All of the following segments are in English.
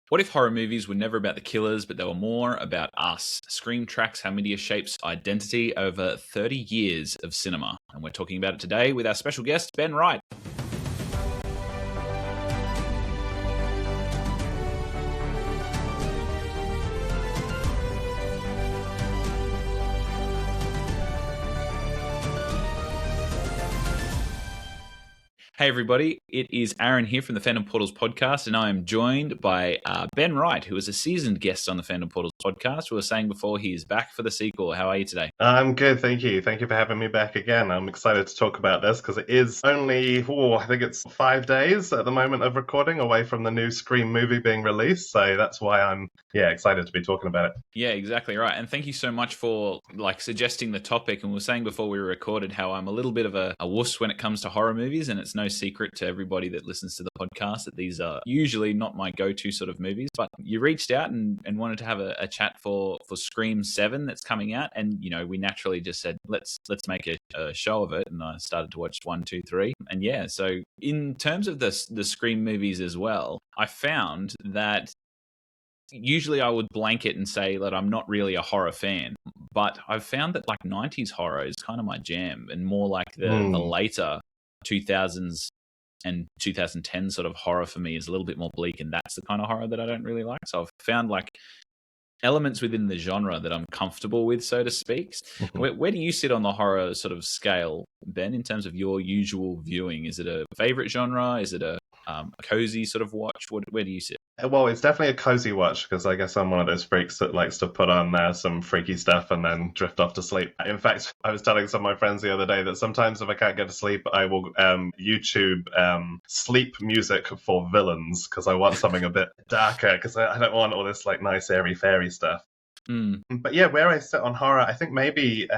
What if horror movies were never about the killers, but they were more about us? Scream tracks how media shapes identity over 30 years of cinema. And we're talking about it today with our special guest, Ben Wright. Hey everybody, it is Aaron here from the Fandom Portals podcast, and I am joined by Ben Wright, who is a seasoned guest on the Fandom Portals podcast. We were saying before he is back for the sequel. How are you today? I'm good, thank you. Thank you for having me back again. I'm excited to talk about this because it is only, I think it's 5 days at the moment of recording away from the new Scream movie being released. So that's why I'm, excited to be talking about it. Yeah, exactly right. And thank you so much for suggesting the topic. And we were saying before we recorded how I'm a little bit of a wuss when it comes to horror movies, and it's no secret to everybody that listens to the podcast that these are usually not my go-to sort of movies. But you reached out and wanted to have a chat for Scream 7 that's coming out, and we naturally just said let's make a show of it, and I started to watch 1, 2, 3, and so in terms of the Scream movies as well, I found that usually I would blanket and say that I'm not really a horror fan, but I've found that 90s horror is kind of my jam, and more like the later 2000s and 2010 sort of horror for me is a little bit more bleak, and that's the kind of horror that I don't really like. So I've found elements within the genre that I'm comfortable with, so to speak. Where do you sit on the horror sort of scale, Ben, in terms of your usual viewing? Is it a favorite genre? Is it a cozy sort of watch? Where do you sit? Well, it's definitely a cozy watch because I guess I'm one of those freaks that likes to put on some freaky stuff and then drift off to sleep. In fact, I was telling some of my friends the other day that sometimes if I can't get to sleep, I will YouTube sleep music for villains because I want something a bit darker because I don't want all this nice airy fairy stuff. But where I sit on horror, I think maybe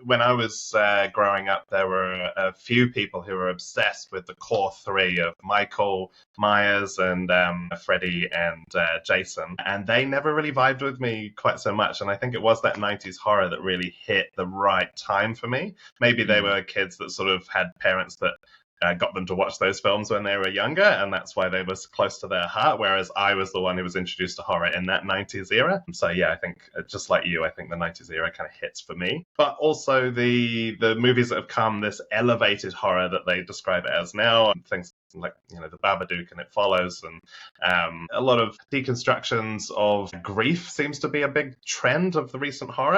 when I was growing up, there were a few people who were obsessed with the core three of Michael Myers and Freddy and Jason. And they never really vibed with me quite so much. And I think it was that 90s horror that really hit the right time for me. Maybe they were kids that sort of had parents that got them to watch those films when they were younger, and that's why they were close to their heart, whereas I was the one who was introduced to horror in that 90s era. So I think just like you, I think the 90s era kind of hits for me. But also the movies that have come, this elevated horror that they describe it as now, and things like the Babadook and It Follows, and a lot of deconstructions of grief seems to be a big trend of the recent horror,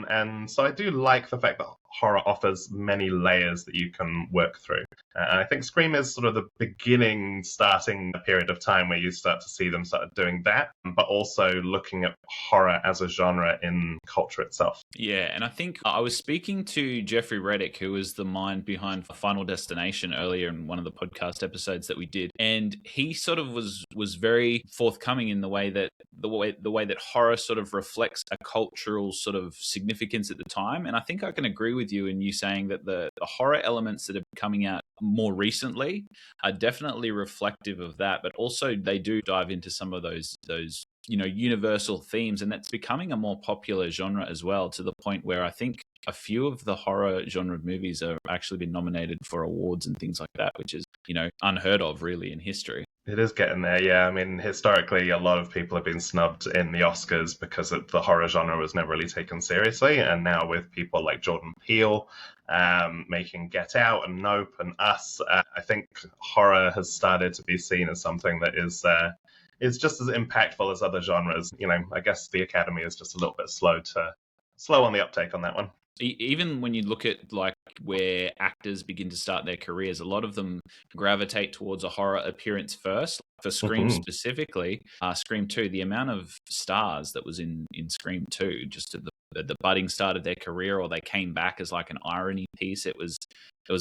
and so I do like the fact that horror offers many layers that you can work through. And I think Scream is sort of the starting period of time where you start to see them start doing that, but also looking at horror as a genre in culture itself. Yeah, and I think I was speaking to Jeffrey Reddick, who was the mind behind Final Destination, earlier in one of the podcast episodes that we did, and he sort of was very forthcoming in the way that that horror sort of reflects a cultural sort of significance at the time. And I think I can agree with you in you saying that the horror elements that are coming out more recently are definitely reflective of that, but also they do dive into some of those universal themes, and that's becoming a more popular genre as well, to the point where I think a few of the horror genre movies have actually been nominated for awards and things like that, which is unheard of really in history. It is getting there, yeah. I mean, historically, a lot of people have been snubbed in the Oscars because the horror genre was never really taken seriously. And now with people like Jordan Peele making Get Out and Nope and Us, I think horror has started to be seen as something that is just as impactful as other genres. I guess the Academy is just a little bit slow on the uptake on that one. Even when you look at where actors begin to start their careers, a lot of them gravitate towards a horror appearance first. For Scream specifically, Scream 2, the amount of stars that was in Scream 2, just at the budding start of their career, or they came back as an irony piece, it was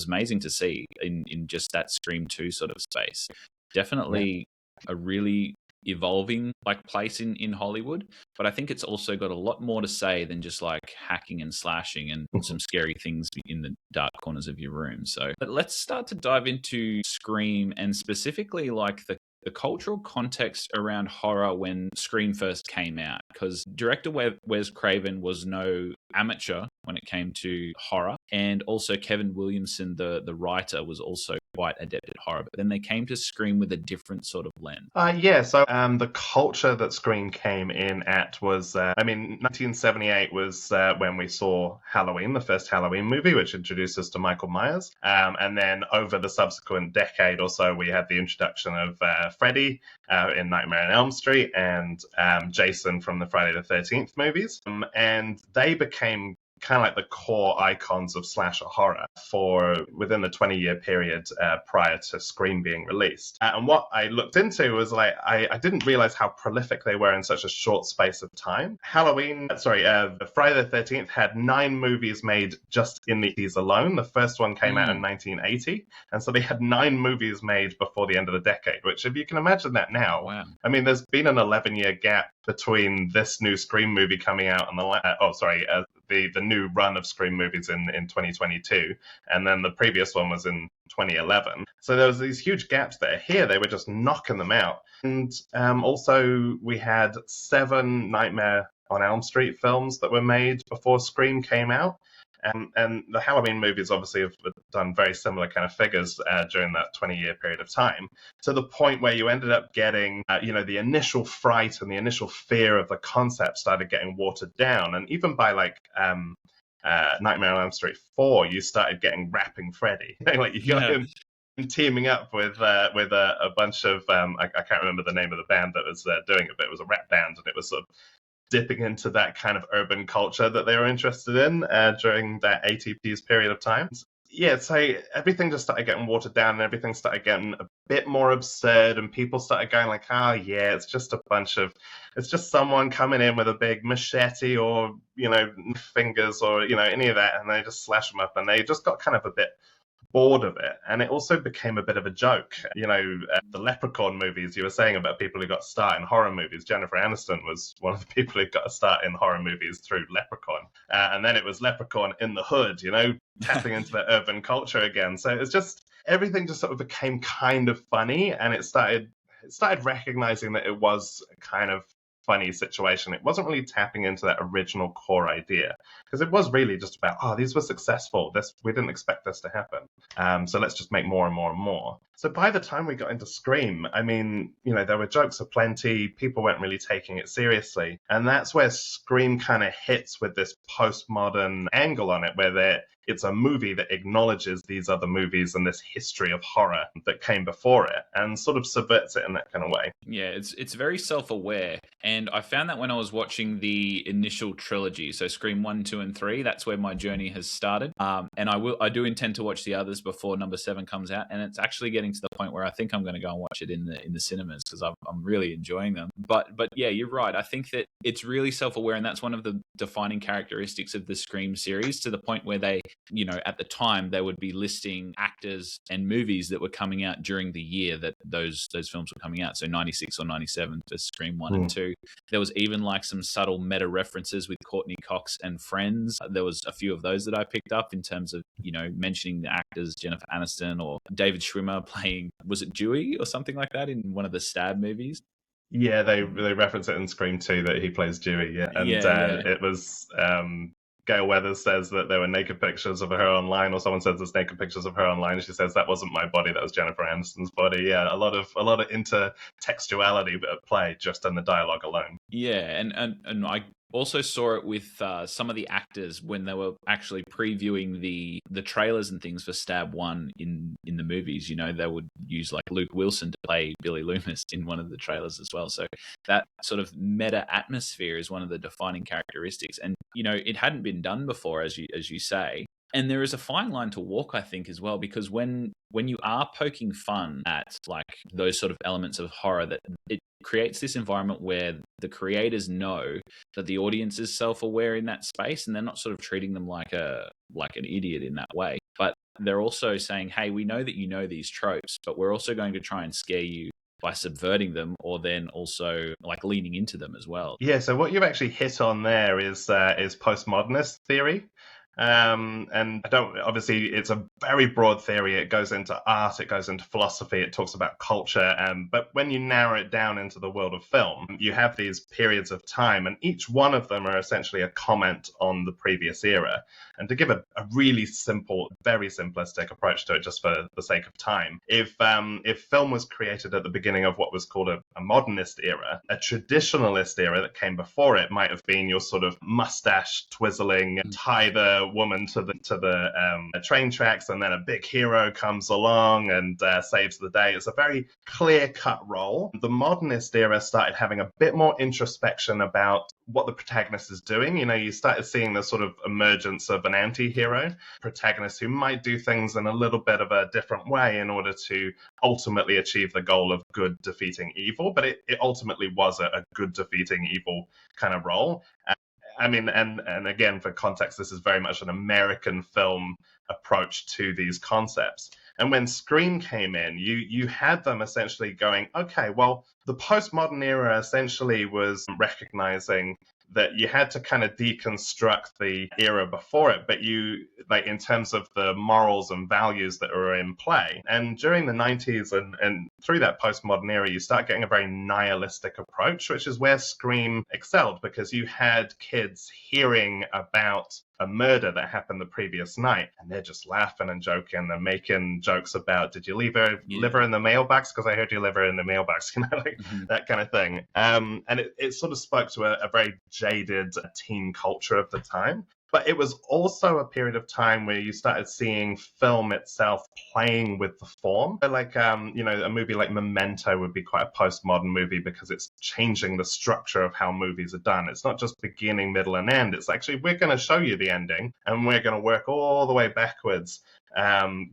amazing to see in just that Scream 2 sort of space. Definitely a really evolving place in Hollywood, but I think it's also got a lot more to say than just hacking and slashing and some scary things in the dark corners of your room. So, but let's start to dive into Scream, and specifically the cultural context around horror when Scream first came out, because director Wes Craven was no amateur when it came to horror. And also Kevin Williamson, the writer, was also quite adept at horror. But then they came to Scream with a different sort of lens. The culture that Scream came in at was, 1978 was when we saw Halloween, the first Halloween movie, which introduced us to Michael Myers. And then over the subsequent decade or so, we had the introduction of Freddy in Nightmare on Elm Street and Jason from the Friday the 13th movies. And they became kind of like the core icons of slasher horror for within the 20-year period prior to Scream being released. And what I looked into was I didn't realize how prolific they were in such a short space of time. Friday the 13th had 9 movies made just in the 80s alone. The first one came out in 1980, and so they had 9 movies made before the end of the decade, which, if you can imagine that now, Wow. I mean, there's been an 11-year gap between this new Scream movie coming out and the new run of Scream movies in 2022, and then the previous one was in 2011. So there was these huge gaps that are here. They were just knocking them out. And also we had 7 Nightmare on Elm Street films that were made before Scream came out. And the Halloween movies obviously have done very similar kind of figures during that 20-year period of time, to the point where you ended up getting, the initial fright and the initial fear of the concept started getting watered down. And even by Nightmare on Elm Street 4, you started getting Rapping Freddy. You got him teaming up with a bunch of, I can't remember the name of the band that was doing it, but it was a rap band, and it was sort of dipping into that kind of urban culture that they were interested in during that 80s period of time. Yeah, so everything just started getting watered down and everything started getting a bit more absurd, and people started going like, it's just someone coming in with a big machete or, fingers or, any of that, and they just slash them up, and they just got kind of a bit bored of it. And it also became a bit of a joke. The Leprechaun movies, you were saying about people who got a start in horror movies. Jennifer Aniston was one of the people who got a start in horror movies through Leprechaun. And then it was Leprechaun in the Hood, tapping into that urban culture again. So it's just, everything just sort of became kind of funny, and it started recognizing that it was a kind of funny situation. It wasn't really tapping into that original core idea, because it was really just about, these were successful. We didn't expect this to happen. So let's just make more and more and more. So by the time we got into Scream, I mean, there were jokes aplenty. People weren't really taking it seriously. And that's where Scream kind of hits with this postmodern angle on it, where it's a movie that acknowledges these other movies and this history of horror that came before it, and sort of subverts it in that kind of way. Yeah, it's very self-aware. And I found that when I was watching the initial trilogy, so Scream 1, 2, and 3, that's where my journey has started. And I do intend to watch the others before number 7 comes out. And it's actually getting to the point where I think I'm going to go and watch it in the cinemas, because I'm really enjoying them. But yeah, you're right. I think that it's really self-aware, and that's one of the defining characteristics of the Scream series, to the point where they, at the time, they would be listing actors and movies that were coming out during the year that those films were coming out. So 96 or 97 for Scream 1 and 2. There was even some subtle meta references with Courtney Cox and Friends. There was a few of those that I picked up in terms of, mentioning the actors, Jennifer Aniston or David Schwimmer playing, was it Dewey or something like that in one of the Stab movies? Yeah, they reference it in Scream 2 that he plays Dewey. Yeah, and it was Gail Weathers says that there were naked pictures of her online, or someone says there's naked pictures of her online. She says that wasn't my body, that was Jennifer Aniston's body. Yeah, a lot of intertextuality at play just in the dialogue alone. Yeah, and I also saw it with some of the actors when they were actually previewing the trailers and things for Stab 1 in the movies. They would use Luke Wilson to play Billy Loomis in one of the trailers as well. So that sort of meta atmosphere is one of the defining characteristics. And, it hadn't been done before, as you say. And there is a fine line to walk, I think, as well, because when you are poking fun at those sort of elements of horror, that it creates this environment where the creators know that the audience is self-aware in that space, and they're not sort of treating them like an idiot in that way. But they're also saying, hey, we know that you know these tropes, but we're also going to try and scare you by subverting them, or then also leaning into them as well. Yeah, so what you've actually hit on there is postmodernist theory. And I don't, obviously, it's a very broad theory. It goes into art, it goes into philosophy, it talks about culture. But when you narrow it down into the world of film, you have these periods of time, and each one of them are essentially a comment on the previous era. And to give a really simple, very simplistic approach to it, just for the sake of time, if film was created at the beginning of what was called a modernist era, a traditionalist era that came before it might have been your sort of mustache twizzling, tie the woman to the train tracks, and then a big hero comes along and saves the day. It's a very clear-cut role. The modernist era started having a bit more introspection about what the protagonist is doing. You know, you started seeing the sort of emergence of an anti-hero protagonist who might do things in a little bit of a different way in order to ultimately achieve the goal of good defeating evil. But it ultimately was a good defeating evil kind of role. I mean, and again, for context, this is very much an American film approach to these concepts. And when Scream came in, you had them essentially going, okay, well, the postmodern era essentially was recognizing that you had to kind of deconstruct the era before it, but you, like, in terms of the morals and values that were in play. And during the 90s and through that postmodern era, you start getting a very nihilistic approach, which is where Scream excelled, because you had kids hearing about a murder that happened the previous night, and they're just laughing and joking and making jokes about, did you leave her liver in the mailbox? Because I heard you leave her in the mailbox, you know, like that kind of thing. And it sort of spoke to a very jaded teen culture of the time. But it was also a period of time where you started seeing film itself playing with the form. Like, you know, a movie like Memento would be quite a postmodern movie because it's changing the structure of how movies are done. It's not just beginning, middle, and end. It's actually, we're going to show you the ending, and we're going to work all the way backwards,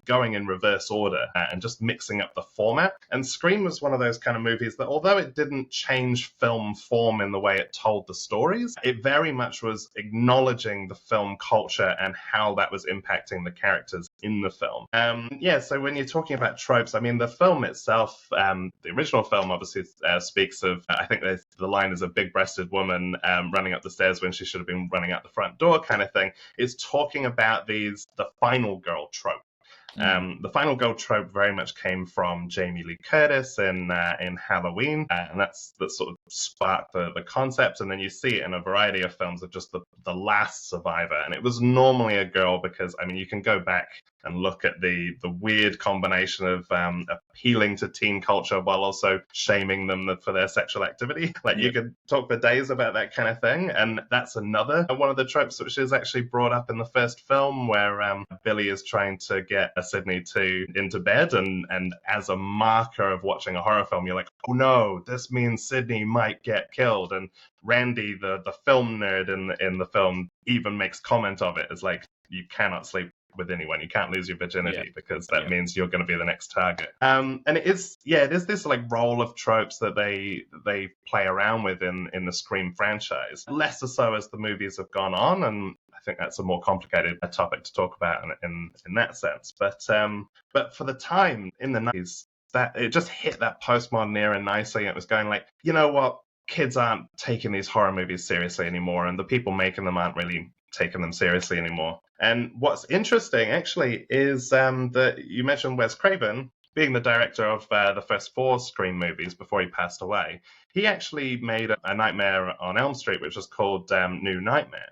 going in reverse order and just mixing up the format. And Scream was one of those kind of movies that, although it didn't change film form in the way it told the stories, it very much was acknowledging the film culture and how that was impacting the characters in the film. So when you're talking about tropes, I mean, the film itself, the original film obviously speaks of, I think the line is a big-breasted woman running up the stairs when she should have been running out the front door kind of thing. It's talking about the final girl trope. The final girl trope very much came from Jamie Lee Curtis in Halloween, and that's sort of sparked the concept. And then you see it in a variety of films of just the last survivor, and it was normally a girl, because I mean, you can go back and look at the weird combination of appealing to teen culture while also shaming them for their sexual activity. Like, you could talk for days about that kind of thing, and that's another one of the tropes which is actually brought up in the first film, where Billy is trying to get Sydney into bed, and as a marker of watching a horror film, you're like, oh no, this means Sydney might get killed. And Randy, the film nerd in the film, even makes comment of it. It's like, you cannot sleep with anyone, you can't lose your virginity, because that means you're going to be the next target. And it is this like role of tropes that they play around with in the Scream franchise, less so as the movies have gone on, and I think that's a more complicated topic to talk about in that sense. But for the time in the 90s, that it just hit that postmodern era nicely. It was going like, you know what, kids aren't taking these horror movies seriously anymore, and the people making them aren't really taking them seriously anymore. And what's interesting, actually, is that you mentioned Wes Craven being the director of the first 4 Scream movies before he passed away. He actually made a Nightmare on Elm Street, which was called New Nightmare.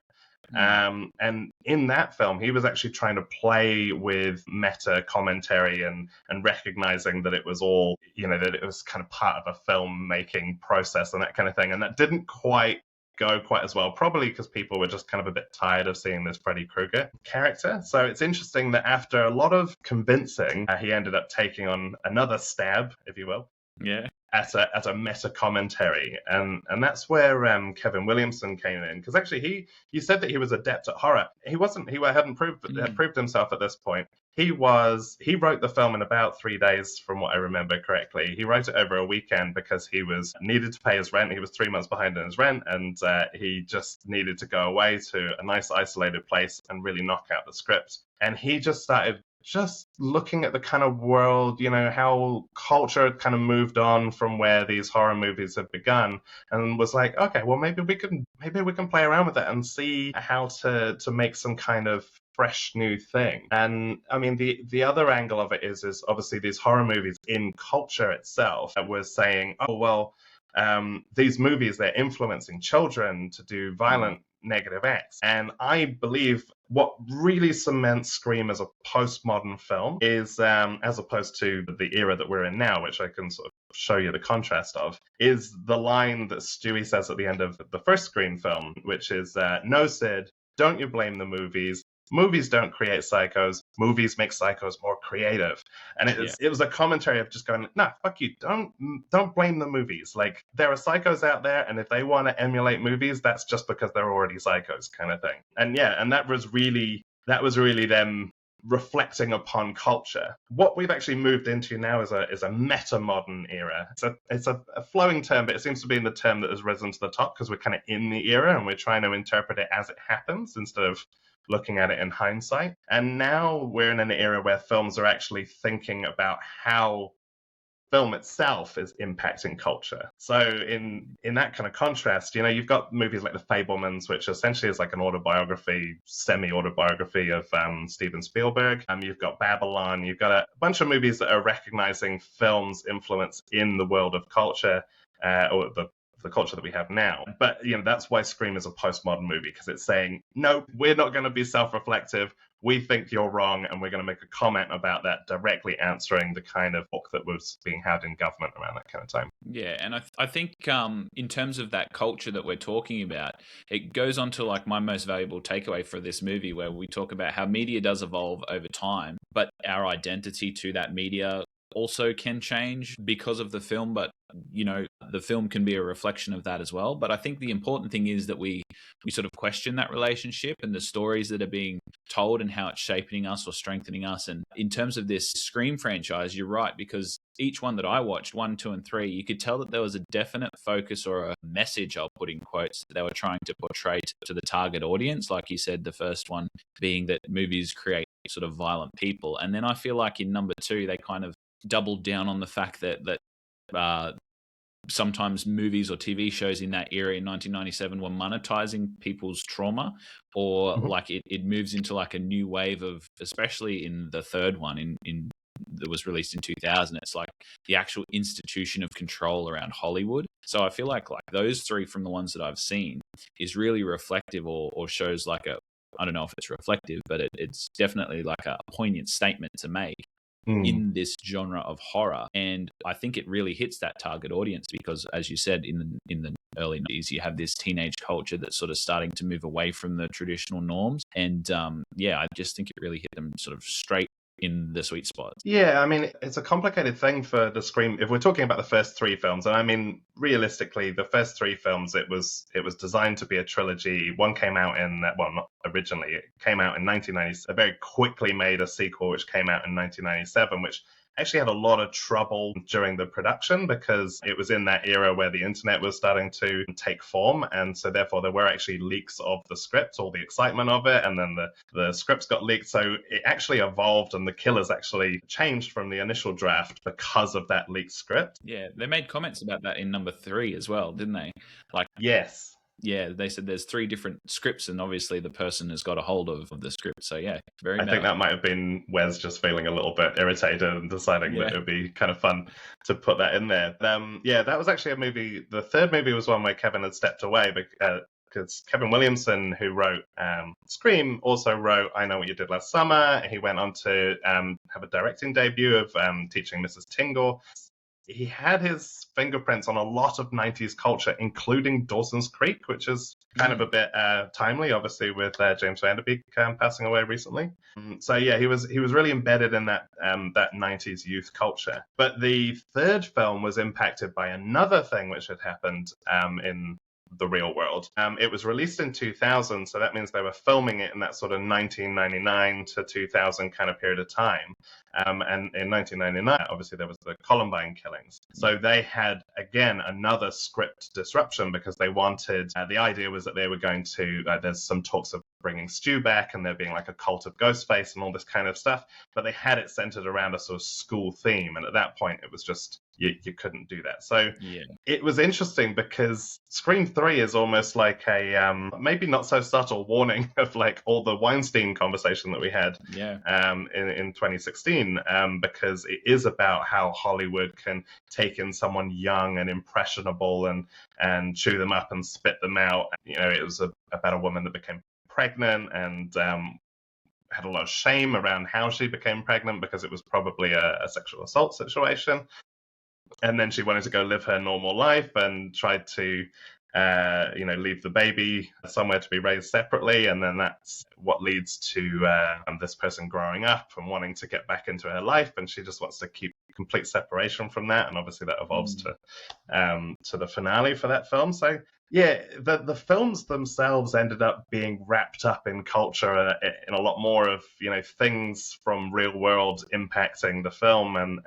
And in that film, he was actually trying to play with meta commentary and recognizing that it was all, you know, that it was kind of part of a filmmaking process and that kind of thing. And that didn't quite go quite as well, probably because people were just kind of a bit tired of seeing this Freddy Krueger character. So it's interesting that after a lot of convincing, he ended up taking on another stab, if you will. Yeah. As a meta commentary, and that's where Kevin Williamson came in, because actually you said that he was adept at horror. He wasn't. He hadn't proved himself at this point. He wrote the film in about 3 days, from what I remember correctly. He wrote it over a weekend because he needed to pay his rent. He was 3 months behind in his rent, and he just needed to go away to a nice isolated place and really knock out the script. And he just started just looking at the kind of world, how culture had kind of moved on from where these horror movies had begun, and was like, okay, well, maybe we can play around with it and see how to make some kind of fresh new thing. And I mean, the other angle of it is obviously these horror movies in culture itself that was saying, oh well, these movies, they're influencing children to do violent negative acts. And I believe what really cements Scream as a postmodern film is, as opposed to the era that we're in now, which I can sort of show you the contrast of, is the line that Stewie says at the end of the first Scream film, which is, no, Sid, don't you blame the movies. Movies don't create psychos. Movies make psychos more creative. And it was a commentary of just going, no, fuck you. Don't blame the movies. Like, there are psychos out there, and if they want to emulate movies, that's just because they're already psychos, kind of thing. And and that was really them reflecting upon culture. What we've actually moved into now is a meta-modern era. It's a flowing term, but it seems to be the term that has risen to the top because we're kind of in the era and we're trying to interpret it as it happens instead of looking at it in hindsight. And now we're in an era where films are actually thinking about how film itself is impacting culture. So in that kind of contrast, you've got movies like The Fabelmans, which essentially is like an autobiography, semi-autobiography of Steven Spielberg. You've got Babylon. You've got a bunch of movies that are recognizing film's influence in the world of culture, or the culture that we have now. But that's why Scream is a postmodern movie, because it's saying, no, we're not going to be self-reflective. We think you're wrong, and we're going to make a comment about that, directly answering the kind of book that was being had in government around that kind of time. Yeah, and I think in terms of that culture that we're talking about, it goes on to like my most valuable takeaway for this movie, where we talk about how media does evolve over time, but our identity to that media also can change because of the film, but the film can be a reflection of that as well. But I think the important thing is that we sort of question that relationship and the stories that are being told and how it's shaping us or strengthening us. And in terms of this Scream franchise, you're right, because each one that I watched, 1, 2, and 3, you could tell that there was a definite focus or a message, I'll put in quotes, that they were trying to portray to the target audience. Like you said, the first one being that movies create sort of violent people. And then I feel like in number 2, they kind of doubled down on the fact that sometimes movies or TV shows in that era in 1997 were monetizing people's trauma, or like it moves into like a new wave of, especially in the third one in that was released in 2000, it's like the actual institution of control around Hollywood. So I feel like those 3 from the ones that I've seen is really reflective or shows like I don't know if it's reflective, but it's definitely like a poignant statement to make in this genre of horror. And I think it really hits that target audience because, as you said, in the early 90s, you have this teenage culture that's sort of starting to move away from the traditional norms. And I just think it really hit them sort of straight in the sweet spot. Yeah, I mean, it's a complicated thing for the Scream. If we're talking about the first 3 films, and I mean, realistically, the first 3 films, it was designed to be a trilogy. One came out not originally, it came out in 1990. They very quickly made a sequel, which came out in 1997, which actually had a lot of trouble during the production because it was in that era where the internet was starting to take form, and so therefore there were actually leaks of the script, all the excitement of it, and then the scripts got leaked, so it actually evolved and the killers actually changed from the initial draft because of that leaked script. Yeah, they made comments about that in number 3 as well, didn't they? Yes. Yeah, they said there's 3 different scripts, and obviously the person has got a hold of the script. So yeah, I think that might have been Wes just feeling a little bit irritated and deciding that it would be kind of fun to put that in there. That was actually a movie. The third movie was one where Kevin had stepped away because Kevin Williamson, who wrote Scream, also wrote I Know What You Did Last Summer. He went on to have a directing debut of Teaching Mrs. Tingle. He had his fingerprints on a lot of 90s culture, including Dawson's Creek, which is kind of a bit timely, obviously, with James Van Der Beek passing away recently. So yeah, he was really embedded in that 90s youth culture. But the third film was impacted by another thing which had happened in the real world. It was released in 2000, so that means they were filming it in that sort of 1999 to 2000 kind of period of time. And in 1999, obviously, there was the Columbine killings. So they had, again, another script disruption because they wanted, the idea was that they were going to, there's some talks of bringing Stu back and there being like a cult of Ghostface and all this kind of stuff. But they had it centered around a sort of school theme. And at that point, it was just, you couldn't do that. So it was interesting because Scream 3 is almost like a maybe not so subtle warning of like all the Weinstein conversation that we had in 2016, because it is about how Hollywood can take in someone young and impressionable and chew them up and spit them out. You know, it was about a woman that became pregnant and had a lot of shame around how she became pregnant because it was probably a sexual assault situation. And then she wanted to go live her normal life and tried to, leave the baby somewhere to be raised separately. And then that's what leads to this person growing up and wanting to get back into her life. And she just wants to keep complete separation from that. And obviously that evolves to the finale for that film. So, yeah, the films themselves ended up being wrapped up in culture in a lot more of, things from real world impacting the film and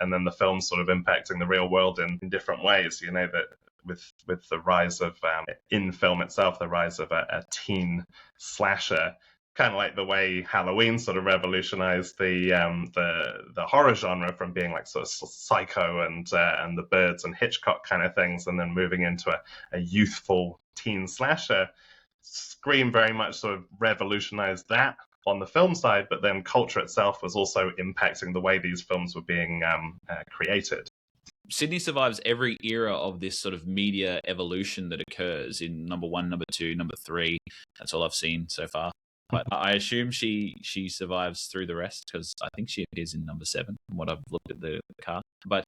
then the film sort of impacting the real world in different ways, that with the rise of, in film itself, the rise of a teen slasher, kind of like the way Halloween sort of revolutionized the horror genre from being like sort of Psycho and the Birds and Hitchcock kind of things, and then moving into a youthful teen slasher. Scream very much sort of revolutionized that on the film side, but then culture itself was also impacting the way these films were being created. Sydney survives every era of this sort of media evolution that occurs in number 1, number 2, number 3. That's all I've seen so far. But I assume she survives through the rest because I think she appears in number 7 from what I've looked at the cast. But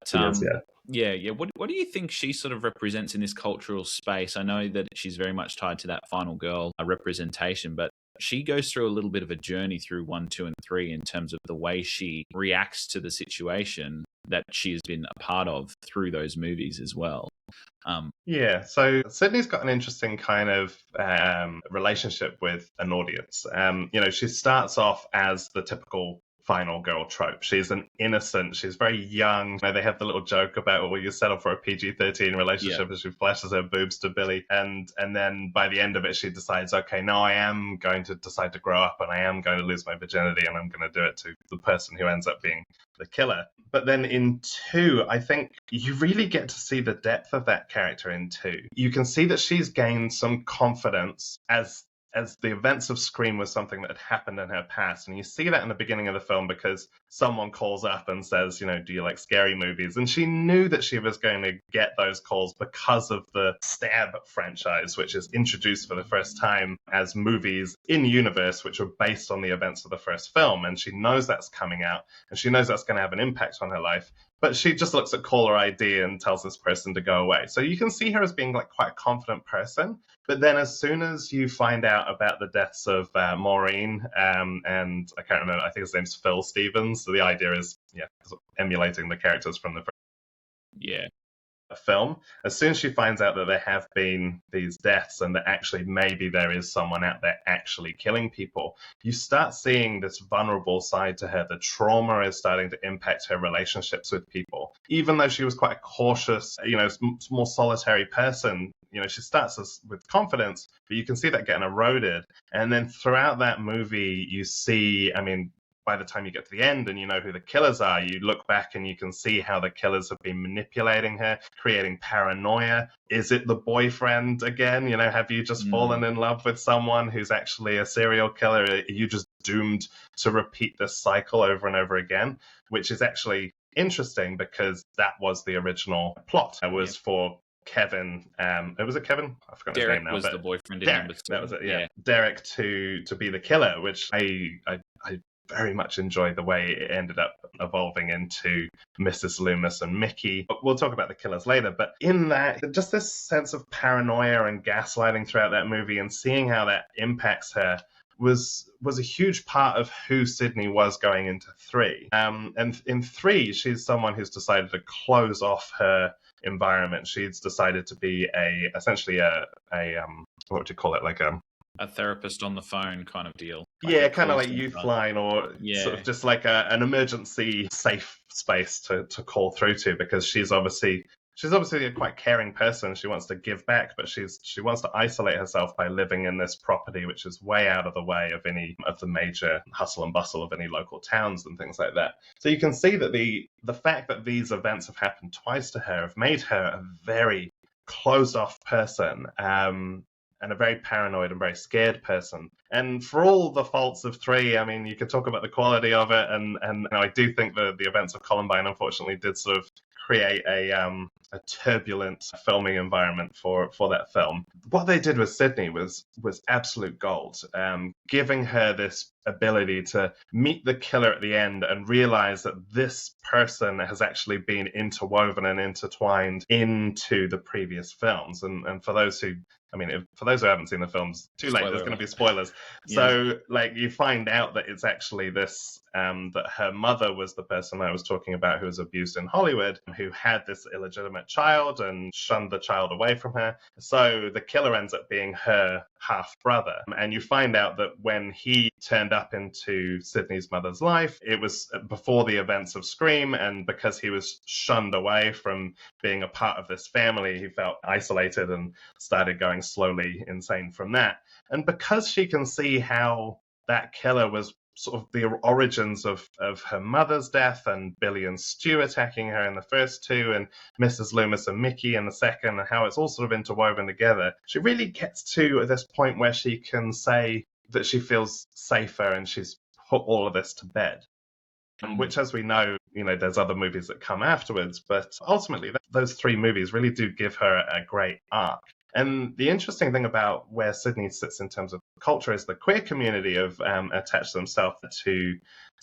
yeah. What do you think she sort of represents in this cultural space? I know that she's very much tied to that final girl representation, but she goes through a little bit of a journey through 1, 2, and 3 in terms of the way she reacts to the situation that she has been a part of through those movies as well. So Sydney's got an interesting kind of relationship with an audience. She starts off as the typical final girl trope. She's an innocent, she's very young. They have the little joke about, well, you settle for a PG-13 relationship as she flashes her boobs to Billy. And then by the end of it, she decides, okay, no, I am going to decide to grow up and I am going to lose my virginity and I'm going to do it to the person who ends up being the killer. But then in 2, I think you really get to see the depth of that character in 2. You can see that she's gained some confidence as the events of Scream was something that had happened in her past. And you see that in the beginning of the film because someone calls up and says, do you like scary movies? And she knew that she was going to get those calls because of the Stab franchise, which is introduced for the first time as movies in universe, which are based on the events of the first film. And she knows that's coming out and she knows that's going to have an impact on her life. But she just looks at caller ID and tells this person to go away. So you can see her as being like quite a confident person. But then as soon as you find out about the deaths of Maureen and I can't remember, I think his name's Phil Stevens. So the idea is, emulating the characters from the film. As soon as she finds out that there have been these deaths and that actually maybe there is someone out there actually killing people, you start seeing this vulnerable side to her. The trauma is starting to impact her relationships with people. Even though she was quite a cautious, more solitary person, she starts with confidence, but you can see that getting eroded. And then throughout that movie, you see, by the time you get to the end and you know who the killers are, you look back and you can see how the killers have been manipulating her, creating paranoia. Is it the boyfriend again? Have you just fallen in love with someone who's actually a serial killer? Are you just doomed to repeat this cycle over and over again? Which is actually interesting because that was the original plot. It was for Kevin, was it Kevin? I forgot his name now. Was the boyfriend in number 2. That was it, yeah. Derek to be the killer, which I very much enjoy the way it ended up evolving into Mrs. Loomis and Mickey. We'll talk about the killers later, but in that, just this sense of paranoia and gaslighting throughout that movie and seeing how that impacts her was a huge part of who Sydney was going into 3. And in 3, she's someone who's decided to close off her environment. She's decided to be essentially a what would you call it, like a therapist on the phone kind of deal. Kind of like Youthline or sort of just like an emergency safe space to call through to, because she's she's obviously a quite caring person. She wants to give back, but she wants to isolate herself by living in this property, which is way out of the way of any of the major hustle and bustle of any local towns and things like that. So you can see that the fact that these events have happened twice to her have made her a very closed off person. And a very paranoid and very scared person. And for all the faults of 3, I mean, you can talk about the quality of it, and I do think the events of Columbine unfortunately did sort of create a turbulent filming environment for that film. What they did with Sydney was absolute gold, giving her this ability to meet the killer at the end and realize that this person has actually been interwoven and intertwined into the previous films. And for those who for those who haven't seen the films, too late, there's going to be spoilers. Yeah. So, like, you find out that it's actually this, that her mother was the person I was talking about who was abused in Hollywood, who had this illegitimate child and shunned the child away from her. So the killer ends up being her half-brother. And you find out that when he turned up into Sydney's mother's life, it was before the events of Scream, and because he was shunned away from being a part of this family, he felt isolated and started going slowly insane from that. And because she can see how that killer was sort of the origins of her mother's death, and Billy and Stu attacking her in the first 2, and Mrs. Loomis and Mickey in the second, and how it's all sort of interwoven together, she really gets to this point where she can say that she feels safer and she's put all of this to bed. Which, as we know, there's other movies that come afterwards, but ultimately those 3 movies really do give her a great arc. And the interesting thing about where Sydney sits in terms of culture is the queer community have attached themselves to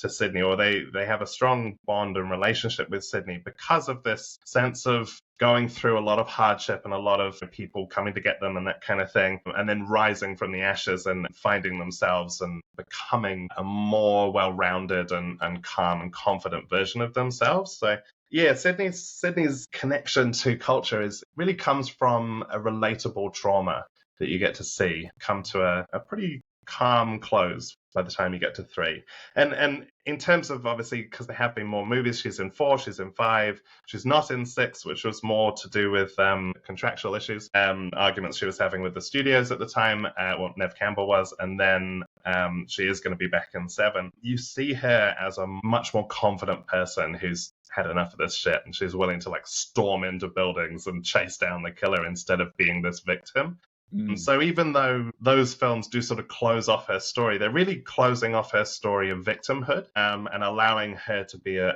Sydney, or they have a strong bond and relationship with Sydney because of this sense of going through a lot of hardship and a lot of people coming to get them and that kind of thing, and then rising from the ashes and finding themselves and becoming a more well-rounded and calm and confident version of themselves. So yeah, Sydney's connection to culture really comes from a relatable trauma that you get to see come to a pretty calm close by the time you get to 3. And in terms of, obviously, because there have been more movies, she's in 4, she's in 5, she's not in 6, which was more to do with contractual issues, arguments she was having with the studios at the time, Nev Campbell was, and then she is going to be back in 7. You see her as a much more confident person who's had enough of this shit, and she's willing to storm into buildings and chase down the killer instead of being this victim. And so even though those films do sort of close off her story, they're really closing off her story of victimhood, and allowing her to be a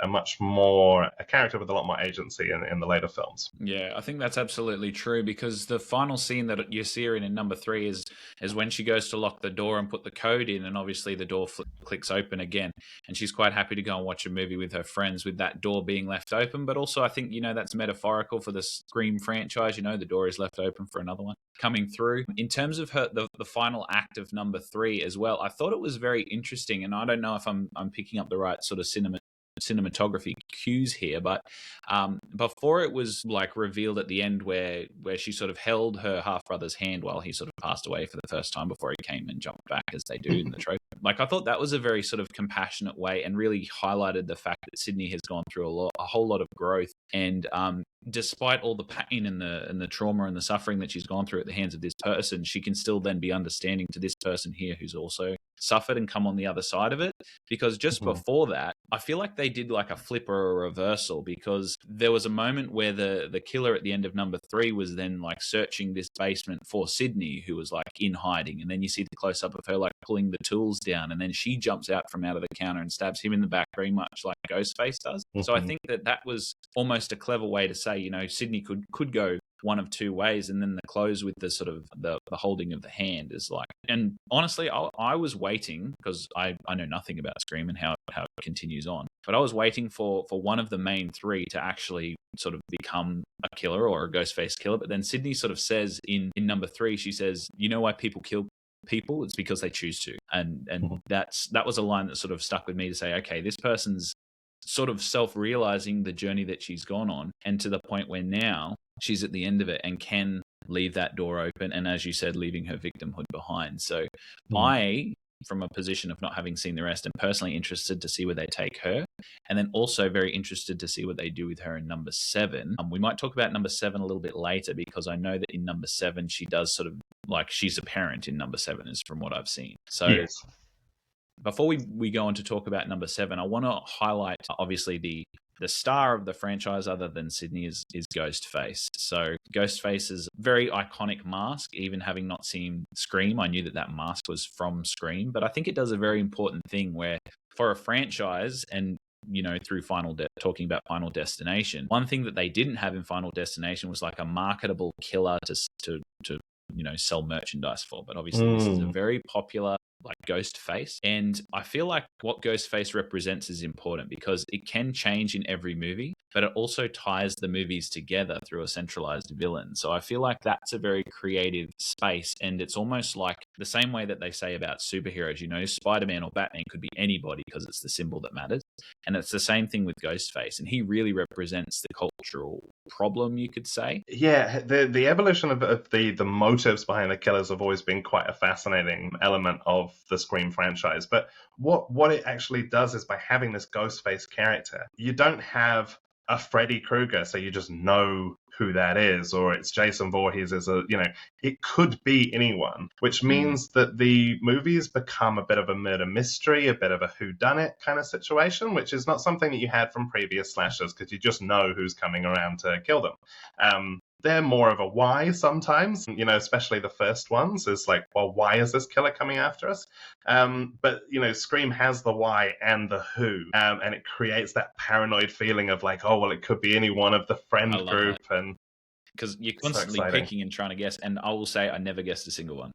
character with a lot more agency in the later films. Yeah, I think that's absolutely true, because the final scene that you see her in number 3 is when she goes to lock the door and put the code in, and obviously the door clicks open again, and she's quite happy to go and watch a movie with her friends with that door being left open. But also I think, that's metaphorical for the Scream franchise. The door is left open for another one coming through. In terms of the final act of number 3 as well, I thought it was very interesting, and I don't know if I'm picking up the right sort of cinematography cues here, but before it was revealed at the end where she sort of held her half brother's hand while he sort of passed away for the first time before he came and jumped back, as they do in the trope. I thought that was a very sort of compassionate way, and really highlighted the fact that Sydney has gone through a whole lot of growth, and despite all the pain and the trauma and the suffering that she's gone through at the hands of this person, she can still then be understanding to this person here who's also suffered and come on the other side of it. Because just before that, I feel like they did a flip or a reversal, because there was a moment where the killer at the end of number 3 was then searching this basement for Sydney, who was in hiding, and then you see the close up of her pulling the tools down, and then she jumps out from out of the counter and stabs him in the back, very much like Ghostface does. So I think that was almost a clever way to say, Sydney could go one of 2 ways, and then the close with the sort of the holding of the hand is and honestly, I was waiting, because I know nothing about Scream and how it continues on, but I was waiting for one of the main 3 to actually sort of become a killer or a Ghostface killer. But then Sydney sort of says in number 3, she says, why people kill people? It's because they choose to. And that was a line that sort of stuck with me, to say, okay, this person's sort of self-realizing the journey that she's gone on, and to the point where now she's at the end of it and can leave that door open, and as you said, leaving her victimhood behind. So I from a position of not having seen the rest, and personally interested to see where they take her, and then also very interested to see what they do with her in number 7. We might talk about number 7 a little bit later, because I know that in number 7 she does sort of like, she's a parent in number 7, is from what I've seen. So Yes. before we go on to talk about number 7, I want to highlight obviously the star of the franchise, other than Sydney, is Ghostface. So Ghostface's very iconic mask. Even having not seen Scream, I knew that mask was from Scream. But I think it does a very important thing where, for a franchise, and through talking about Final Destination, one thing that they didn't have in Final Destination was like a marketable killer to sell merchandise for. But obviously this is a very popular like Ghostface, and I feel like what Ghostface represents is important, because it can change in every movie, but it also ties the movies together through a centralized villain. So I feel like that's a very creative space, and it's almost like the same way that they say about superheroes, Spider-Man or Batman could be anybody because it's the symbol that matters. And it's the same thing with Ghostface, and he really represents the cultural problem, you could say. Yeah, the evolution of the motives behind the killers have always been quite a fascinating element of the Scream franchise. But what it actually does is, by having this Ghostface character, you don't have a Freddy Krueger, so you just know who that is, or it's Jason Voorhees it could be anyone, which means that the movies become a bit of a murder mystery, a bit of a whodunit kind of situation, which is not something that you had from previous slashers, because you just know who's coming around to kill them. They're more of a why sometimes, especially the first ones is like, well, why is this killer coming after us? But Scream has the why and the who, and it creates that paranoid feeling of like, oh, well, it could be any one of the friend group. That. And because you're constantly picking and trying to guess, and I will say I never guessed a single one.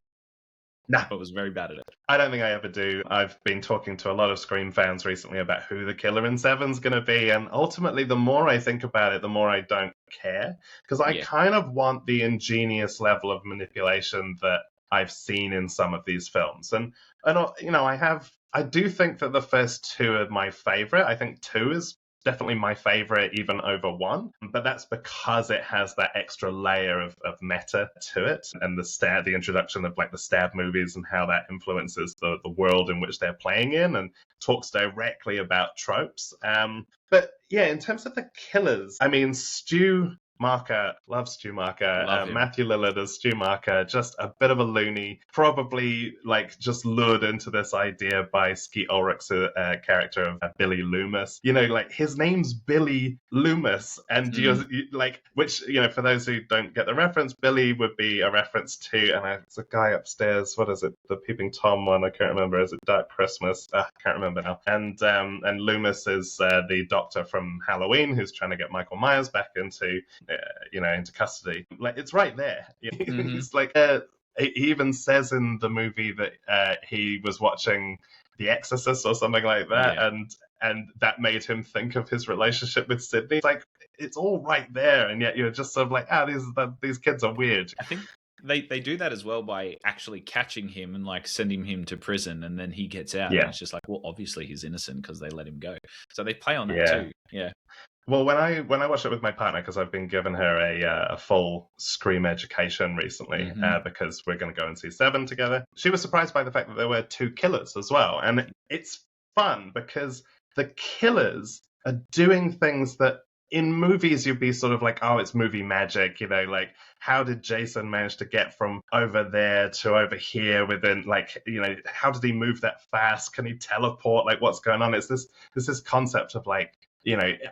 No, I was very bad at it. I don't think I ever do. I've been talking to a lot of Scream fans recently about who the killer in 7's going to be, and ultimately, the more I think about it, the more I don't care, because I kind of want the ingenious level of manipulation that I've seen in some of these films, and I do think that the first 2 are my favorite. I think 2 is definitely my favorite, even over 1, but that's because it has that extra layer of meta to it, and the introduction of like the stab movies and how that influences the world in which they're playing in, and talks directly about tropes. But yeah, in terms of the killers, I mean, Stu Marker, love Stu Marker. Matthew Lillard as Stu Marker, just a bit of a loony, probably like just lured into this idea by Skeet Ulrich's character of Billy Loomis. Like his name's Billy Loomis, and which for those who don't get the reference, Billy would be a reference to, and it's a guy upstairs. What is it? The Peeping Tom one? I can't remember. Is it Dark Christmas? I can't remember now. And Loomis is the doctor from Halloween who's trying to get Michael Myers back into custody. Like, it's right there. He's like, he even says in the movie that he was watching The Exorcist or something like that, and that made him think of his relationship with Sydney. It's like, it's all right there, and yet you're just sort of like, these kids are weird. I think they do that as well by actually catching him and like sending him to prison, and then he gets out, and it's just like, well, obviously he's innocent because they let him go. So they play on that too. Yeah. Well, when I watched it with my partner, because I've been giving her a full Scream education recently, because we're going to go and see 7 together, she was surprised by the fact that there were 2 killers as well. And it's fun because the killers are doing things that in movies you'd be sort of like, oh, it's movie magic, like how did Jason manage to get from over there to over here within, like, how did he move that fast? Can he teleport? Like, what's going on? It's this concept of like,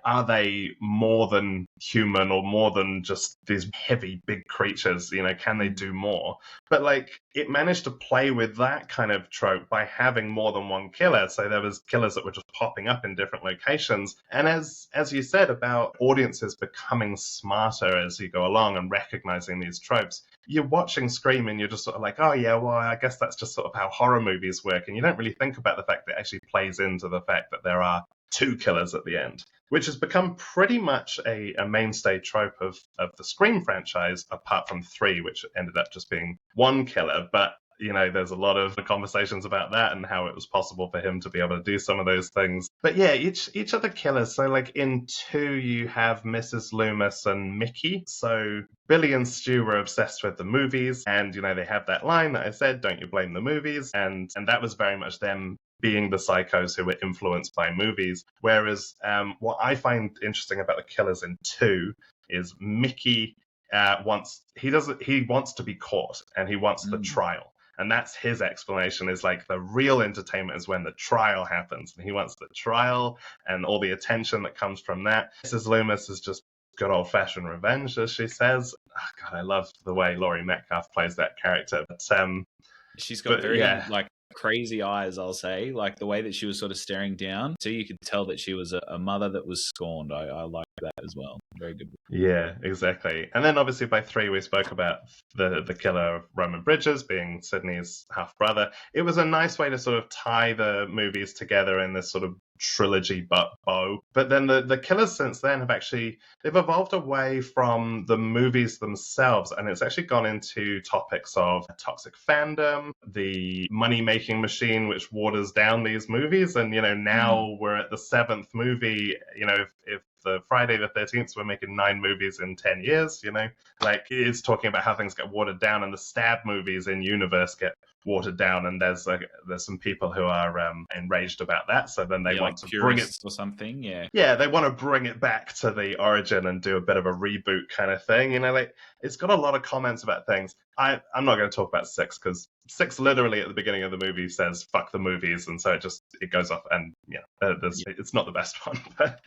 are they more than human or more than just these heavy, big creatures? Can they do more? But like, it managed to play with that kind of trope by having more than one killer. So there was killers that were just popping up in different locations. And as you said about audiences becoming smarter as you go along and recognizing these tropes, you're watching Scream and you're just sort of like, oh yeah, well, I guess that's just sort of how horror movies work. And you don't really think about the fact that it actually plays into the fact that there are 2 killers at the end, which has become pretty much a mainstay trope of the Scream franchise, apart from 3, which ended up just being 1 killer. But there's a lot of conversations about that and how it was possible for him to be able to do some of those things. But yeah, each of the killers. So like in 2, you have Mrs. Loomis and Mickey. So Billy and Stu were obsessed with the movies, and they have that line that I said, "Don't you blame the movies?" And that was very much them being the psychos who were influenced by movies. Whereas what I find interesting about the killers in 2 is Mickey wants to be caught, and he wants the trial. And that's his explanation, is like the real entertainment is when the trial happens. And he wants the trial and all the attention that comes from that. Mrs. Loomis is just good old-fashioned revenge, as she says. Oh, God, I love the way Laurie Metcalf plays that character. But, she's got very like crazy eyes, I'll say, like the way that she was sort of staring down. So you could tell that she was a mother that was scorned. I like that as well. Very good. Yeah, exactly. And then obviously by 3, we spoke about the killer of Roman Bridges being Sydney's half-brother. It was a nice way to sort of tie the movies together in this sort of trilogy bow. But then the killers since then they've evolved away from the movies themselves, and it's actually gone into topics of toxic fandom, the money-making machine which waters down these movies. And now we're at the 7th movie. If the Friday the 13th, we're making 9 movies in 10 years, like it's talking about how things get watered down, and the stab movies in universe get watered down, and there's some people who are enraged about that, so then they want to bring it or something. They want to bring it back to the origin and do a bit of a reboot kind of thing. Like it's got a lot of comments about things. I'm not going to talk about 6 because 6 literally at the beginning of the movie says fuck the movies, and so it goes off, and it's not the best one. But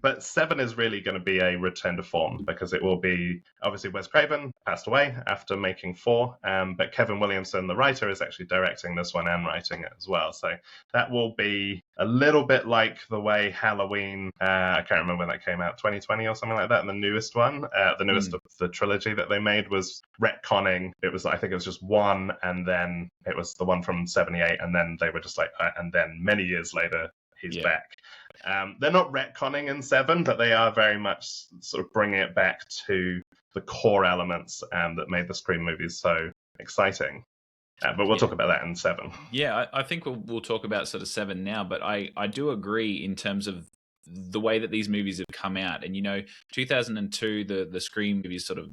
but 7 is really going to be a return to form, because it will be, obviously Wes Craven passed away after making 4, but Kevin Williamson, the writer, is actually directing this one and writing it as well. So that will be a little bit like the way Halloween, I can't remember when that came out, 2020 or something like that, and the newest one, the newest of the trilogy that they made was retconning. It was, I think it was just 1, and then it was the one from 78, and then they were just like, and then many years later, he's back. They're not retconning in 7, but they are very much sort of bringing it back to the core elements that made the Scream movies so exciting. But we'll talk about that in 7. Yeah, I think we'll talk about sort of 7 now, but I do agree in terms of the way that these movies have come out. And 2002, the Scream movies sort of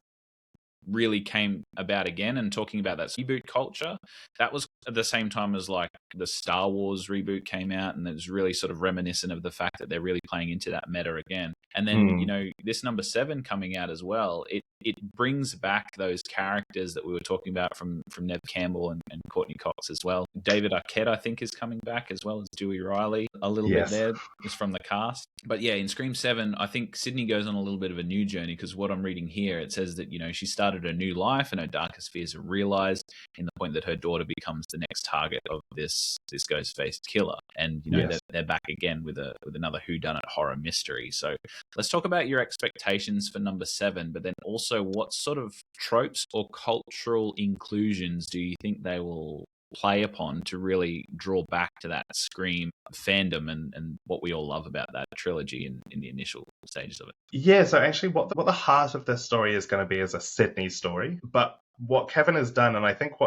really came about again, and talking about that reboot culture, that was at the same time as like the Star Wars reboot came out, and it was really sort of reminiscent of the fact that they're really playing into that meta again. And then this number 7 coming out as well, it brings back those characters that we were talking about from Neve Campbell and Courtney Cox as well. David Arquette, I think, is coming back, as well as Dewey Riley a little bit there, just from the cast. But yeah, in Scream 7, I think Sydney goes on a little bit of a new journey, because what I'm reading here, it says that she started a new life, and her darkest fears are realized in the point that her daughter becomes the next target of this Ghostface killer. And they're back again with another whodunit horror mystery. So let's talk about your expectations for number 7, but then also what sort of tropes or cultural inclusions do you think they will play upon to really draw back to that Scream fandom and what we all love about that trilogy in the initial stages of it? Yeah, so actually what the heart of this story is going to be is a Sydney story, but what Kevin has done, and I think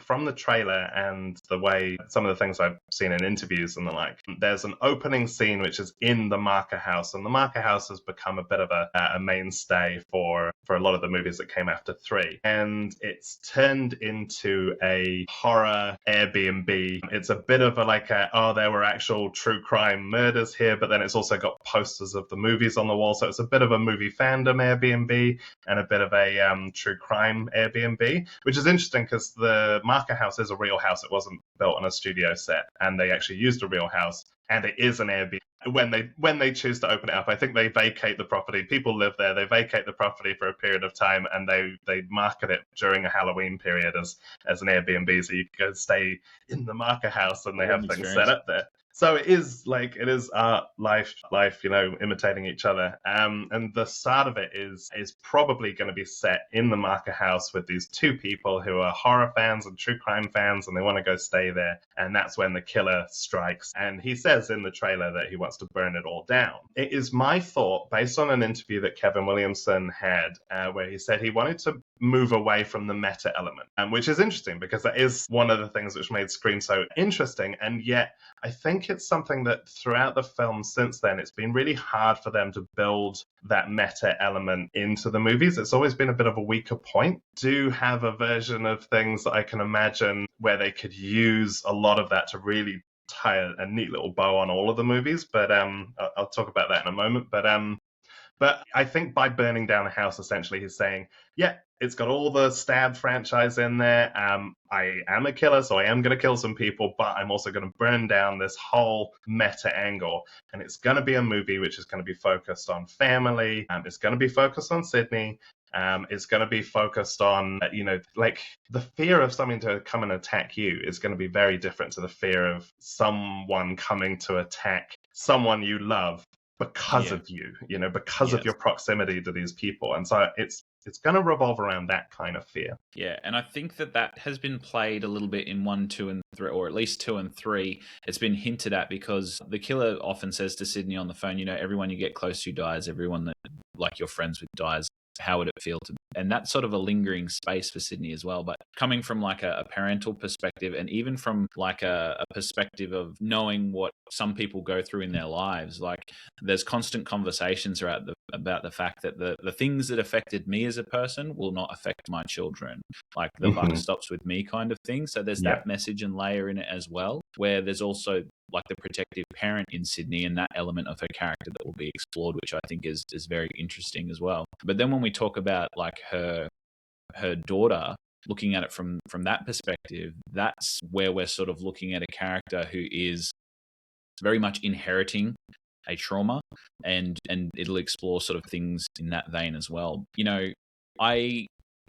from the trailer and the way some of the things I've seen in interviews and the like, there's an opening scene which is in the Marker House, and the Marker House has become a bit of a mainstay for a lot of the movies that came after 3, and it's turned into a horror Airbnb. It's a bit of there were actual true crime murders here, but then it's also got posters of the movies on the wall, so it's a bit of a movie fandom Airbnb and a bit of a true crime Airbnb, which is interesting because the Marker House is a real house. It wasn't built on a studio set, and they actually used a real house, and it is an Airbnb. When they choose to open it up, I think they vacate the property. People live there. They vacate the property for a period of time, and they market it during a Halloween period as an Airbnb, so you can go stay in the Marker House, and they have things set up there. So it is art, life, imitating each other. And the start of it is probably going to be set in the Marker House with these two people who are horror fans and true crime fans, and they want to go stay there. And that's when the killer strikes. And he says in the trailer that he wants to burn it all down. It is my thought, based on an interview that Kevin Williamson had, where he said he wanted to move away from the meta element, which is interesting because that is one of the things which made Scream so interesting. And yet, I think it's something that throughout the film since then, it's been really hard for them to build that meta element into the movies. It's always been a bit of a weaker point. Do have a version of things that I can imagine where they could use a lot of that to really tie a neat little bow on all of the movies. But I'll talk about that in a moment. But I think by burning down the house, essentially, he's saying, yeah, it's got all the Stab franchise in there. I am a killer, so I am going to kill some people, but I'm also going to burn down this whole meta angle. And it's going to be a movie which is going to be focused on family. It's going to be focused on Sydney. It's going to be focused on, like the fear of something to come and attack you is going to be very different to the fear of someone coming to attack someone you love because of you, because of your proximity to these people. And so it's going to revolve around that kind of fear. Yeah, and I think that has been played a little bit in 1, 2, and 3, or at least 2 and 3. It's been hinted at because the killer often says to Sydney on the phone, everyone you get close to dies, everyone that like you're friends with dies. How would it feel to? And that's sort of a lingering space for Sydney as well. But coming from like a parental perspective, and even from like a perspective of knowing what some people go through in their lives, like there's constant conversations about the fact that the things that affected me as a person will not affect my children. Like the buck stops with me kind of thing. So there's that message and layer in it as well, where there's also like the protective parent in Sydney and that element of her character that will be explored, which I think is very interesting as well. But then when we talk about like her daughter, looking at it from that perspective, that's where we're sort of looking at a character who is very much inheriting a trauma, and it'll explore sort of things in that vein as well.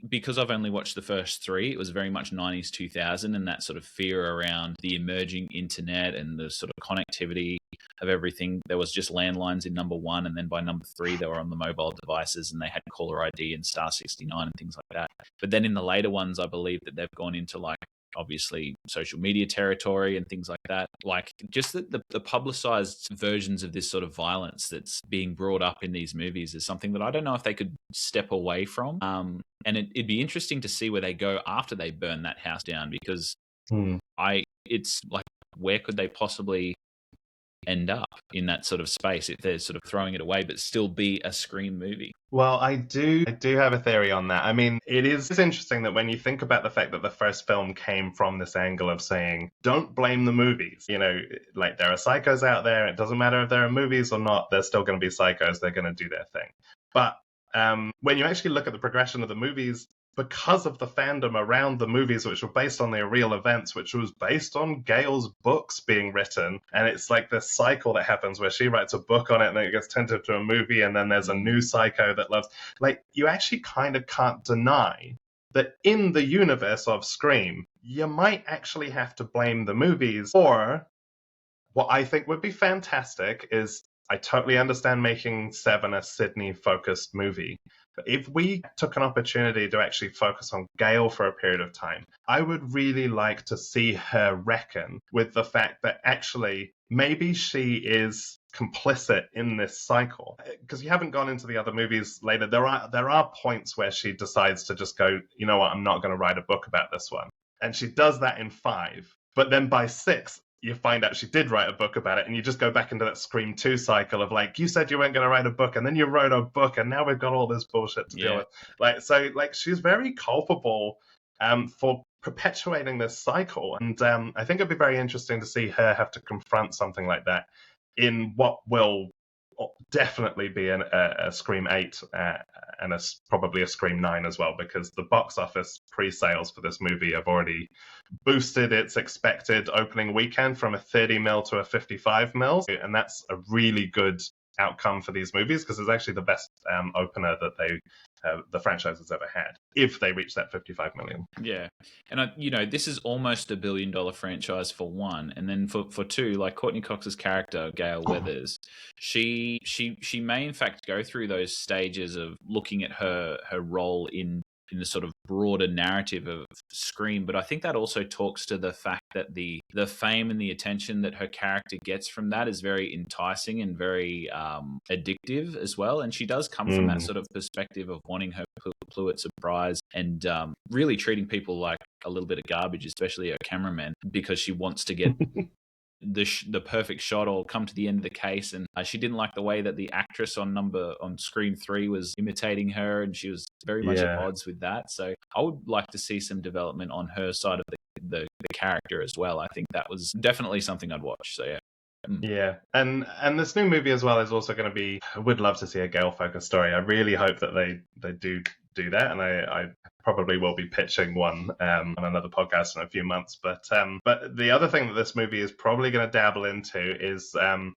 Because I've only watched the first 3, it was very much 90s, 2000, and that sort of fear around the emerging internet and the sort of connectivity of everything. There was just landlines in number 1, and then by number 3, they were on the mobile devices and they had caller ID and Star 69 and things like that. But then in the later ones, I believe that they've gone into like, obviously, social media territory and things like that. Like just the publicized versions of this sort of violence that's being brought up in these movies is something that I don't know if they could step away from. And it'd be interesting to see where they go after they burn that house down, because it's like, where could they possibly end up in that sort of space if they're sort of throwing it away but still be a Scream movie? Well, I do have a theory on that. I mean, it is interesting that when you think about the fact that the first film came from this angle of saying, don't blame the movies. Like there are psychos out there. It doesn't matter if there are movies or not. They're still going to be psychos. They're going to do their thing. But when you actually look at the progression of the movies, because of the fandom around the movies, which were based on their real events, which was based on Gail's books being written. And it's like this cycle that happens where she writes a book on it and then it gets turned into a movie. And then there's a new psycho that loves, like, you actually kind of can't deny that in the universe of Scream, you might actually have to blame the movies. Or what I think would be fantastic is, I totally understand making 7 a Sydney-focused movie. But if we took an opportunity to actually focus on Gail for a period of time, I would really like to see her reckon with the fact that actually maybe she is complicit in this cycle. Because you haven't gone into the other movies later. There are points where she decides to just go, you know what, I'm not going to write a book about this one. And she does that in 5. But then by 6, you find out she did write a book about it, and you just go back into that Scream 2 cycle of like, you said you weren't going to write a book, and then you wrote a book, and now we've got all this bullshit to deal with. So she's very culpable for perpetuating this cycle, and I think it'd be very interesting to see her have to confront something like that in what will definitely be a Scream 8 and probably a Scream 9 as well, because the box office pre-sales for this movie have already boosted its expected opening weekend from a 30 mil to a 55 mil, and that's a really good outcome for these movies, because it's actually the best opener that the franchise has ever had, if they reach that 55 million. Yeah. And, this is almost $1 billion franchise for one. And then for two, like Courtney Cox's character, Gail Weathers, she may in fact go through those stages of looking at her role in the sort of broader narrative of Scream, but I think that also talks to the fact that the fame and the attention that her character gets from that is very enticing and very addictive as well. And she does come from that sort of perspective of wanting her Pulitzer Prize and really treating people like a little bit of garbage, especially her cameraman, because she wants to get the perfect shot or come to the end of the case. And she didn't like the way that the actress on Scream 3 was imitating her, and she was very much at odds with that. So I would like to see some development on her side of the character as well. I think that was definitely something I'd watch. So yeah. Yeah, and this new movie as well is also going to be, I would love to see a Gale focused story. I really hope that they do that, and I probably will be pitching one on another podcast in a few months. But the other thing that this movie is probably going to dabble into is the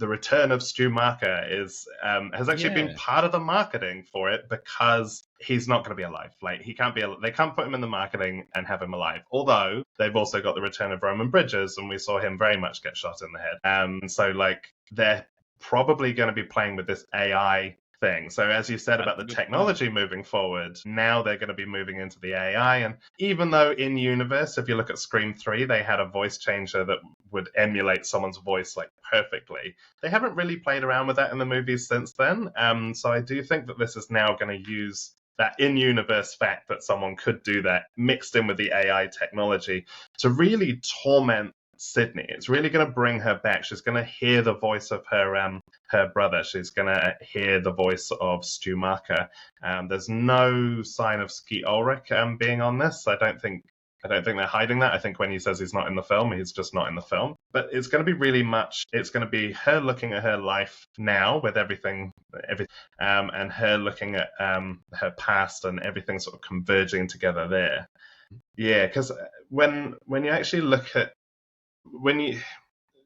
return of Stu Macher has actually been part of the marketing for it, because he's not going to be alive. Like, he can't be. They can't put him in the marketing and have him alive. Although they've also got the return of Roman Bridges, and we saw him very much get shot in the head. So like, they're probably going to be playing with this AI thing. So as you said about the technology moving forward, now they're going to be moving into the AI. And even though in universe, if you look at Scream 3, they had a voice changer that would emulate someone's voice like perfectly, they haven't really played around with that in the movies since then. So I do think that this is now going to use that in-universe fact that someone could do that mixed in with the AI technology to really torment Sydney. It's really going to bring her back. She's going to hear the voice of her brother. She's going to hear the voice of Stu Macher. There's no sign of Skeet Ulrich being on this. I don't think they're hiding that. I think when he says he's not in the film, he's just not in the film. But it's going to be it's going to be her looking at her life now with everything, and her looking at her past, and everything sort of converging together there. Yeah, because when you actually look at, when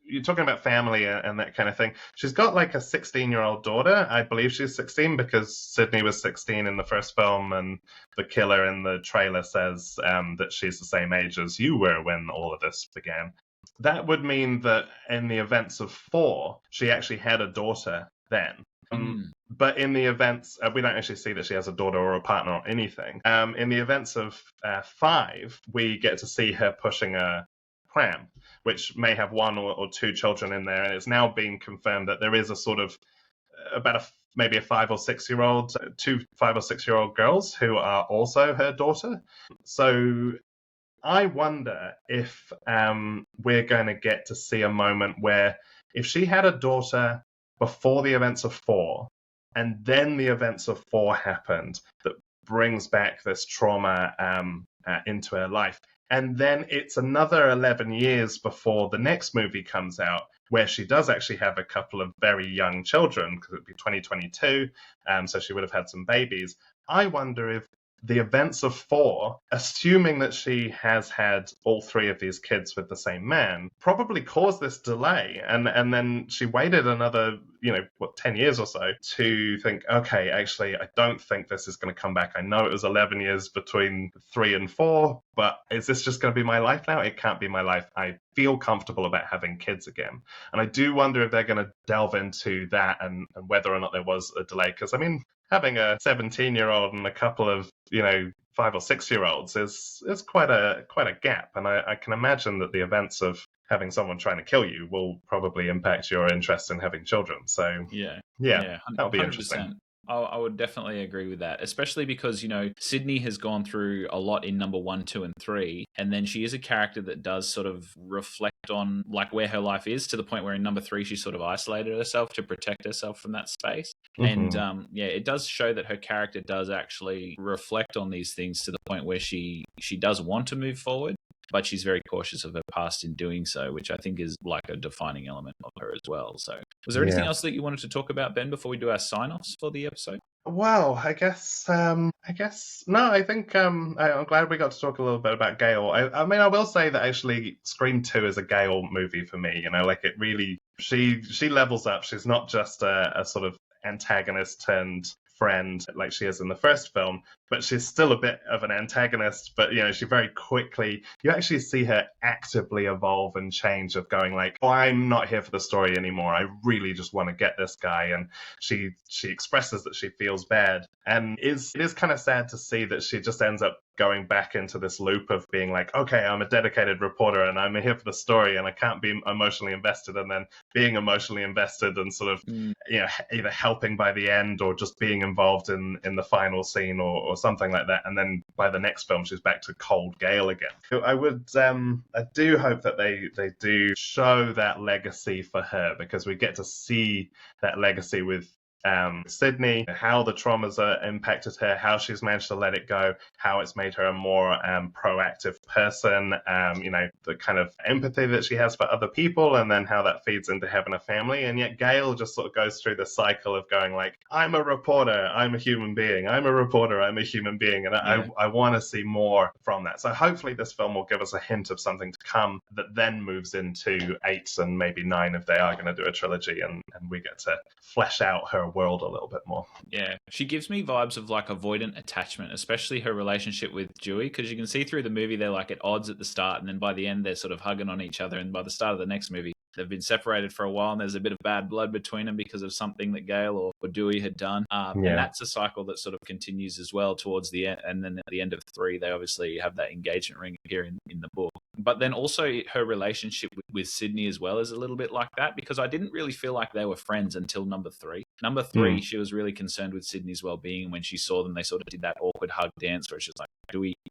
you're talking about family and that kind of thing, she's got like a 16-year-old daughter. I believe she's 16 because Sydney was 16 in the first film, and the killer in the trailer says that she's the same age as you were when all of this began. That would mean that in the events of 4, she actually had a daughter then. But in the events, we don't actually see that she has a daughter or a partner or anything. In the events of 5, we get to see her pushing a pram, which may have 1 or 2 children in there, and it's now been confirmed that there is a sort of maybe a 5 or 6 year old, 2 5 or 6 year old girls who are also her daughter. So I wonder if we're going to get to see a moment where, if she had a daughter before the events of 4, and then the events of 4 happened, that brings back this trauma into her life. And then it's another 11 years before the next movie comes out, where she does actually have a couple of very young children, because it would be 2022, so she would have had some babies. I wonder if the events of 4, assuming that she has had all 3 of these kids with the same man, probably caused this delay. And then she waited another, 10 years or so to think, okay, actually, I don't think this is going to come back. I know it was 11 years between 3 and 4, but is this just going to be my life now? It can't be my life. I feel comfortable about having kids again. And I do wonder if they're going to delve into that and whether or not there was a delay. Because, I mean, having a 17-year-old and a couple of 5 or 6 year olds is quite a gap, and I can imagine that the events of having someone trying to kill you will probably impact your interest in having children. So yeah, that'll be 100%. Interesting. I would definitely agree with that, especially because, Sydney has gone through a lot in number 1, 2, and 3, and then she is a character that does sort of reflect on like where her life is, to the point where in number 3 she sort of isolated herself to protect herself from that space. Mm-hmm. And it does show that her character does actually reflect on these things to the point where she does want to move forward, but she's very cautious of her past in doing so, which I think is like a defining element of her as well. So was there anything else that you wanted to talk about, Ben, before we do our sign-offs for the episode? Well, I guess no. I think I'm glad we got to talk a little bit about Gale. I mean, I will say that actually, Scream 2 is a Gale movie for me. You know, like it really, she levels up. She's not just a sort of antagonist turned friend like she is in the first film, but she's still a bit of an antagonist. But you know, she very quickly, you actually see her actively evolve and change. Of going like, oh, I'm not here for the story anymore. I really just want to get this guy, and she expresses that she feels bad, and it is kind of sad to see that she just ends up going back into this loop of being like, okay, I'm a dedicated reporter and I'm here for the story and I can't be emotionally invested, and then being emotionally invested and sort of you know, either helping by the end or just being involved in the final scene or something like that, and then by the next film she's back to cold Gale again. So I do hope that they do show that legacy for her, because we get to see that legacy with Sydney, how the traumas are impacted her, how she's managed to let it go, how it's made her a more proactive person, you know, the kind of empathy that she has for other people, and then how that feeds into having a family. And yet Gail just sort of goes through the cycle of going like, I'm a reporter, I'm a human being, I'm a reporter, I'm a human being. And I want to see more from that. So hopefully this film will give us a hint of something to come that then moves into 8 and maybe 9 if they are going to do a trilogy, and we get to flesh out her world a little bit more. Yeah, she gives me vibes of like avoidant attachment, especially her relationship with Dewey, because you can see through the movie they're like at odds at the start, and then by the end they're sort of hugging on each other, and by the start of the next movie they've been separated for a while, and there's a bit of bad blood between them because of something that Gale or Dewey had done. And that's a cycle that sort of continues as well towards the end. And then at the end of 3, they obviously have that engagement ring here in the book. But then also her relationship with Sydney as well is a little bit like that, because I didn't really feel like they were friends until number 3. Number 3, she was really concerned with Sydney's well-being. And when she saw them, they sort of did that awkward hug dance where she's like,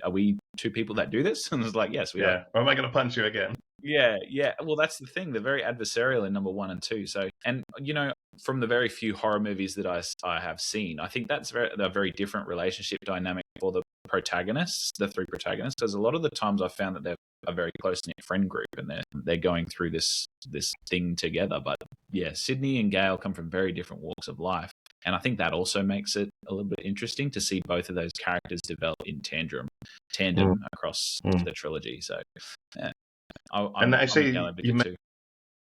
are we two people that do this? And I was like, yes, we are. Or am I going to punch you again? Yeah. Well, that's the thing. They're very adversarial in number 1 and 2. So, and you know, from the very few horror movies that I have seen, I think that's a very different relationship dynamic for the protagonists, the 3 protagonists, because a lot of the times I've found that they're a very close-knit friend group and they're going through this thing together. But yeah, Sydney and Gale come from very different walks of life. And I think that also makes it a little bit interesting to see both of those characters develop in tandem across the trilogy. So, yeah.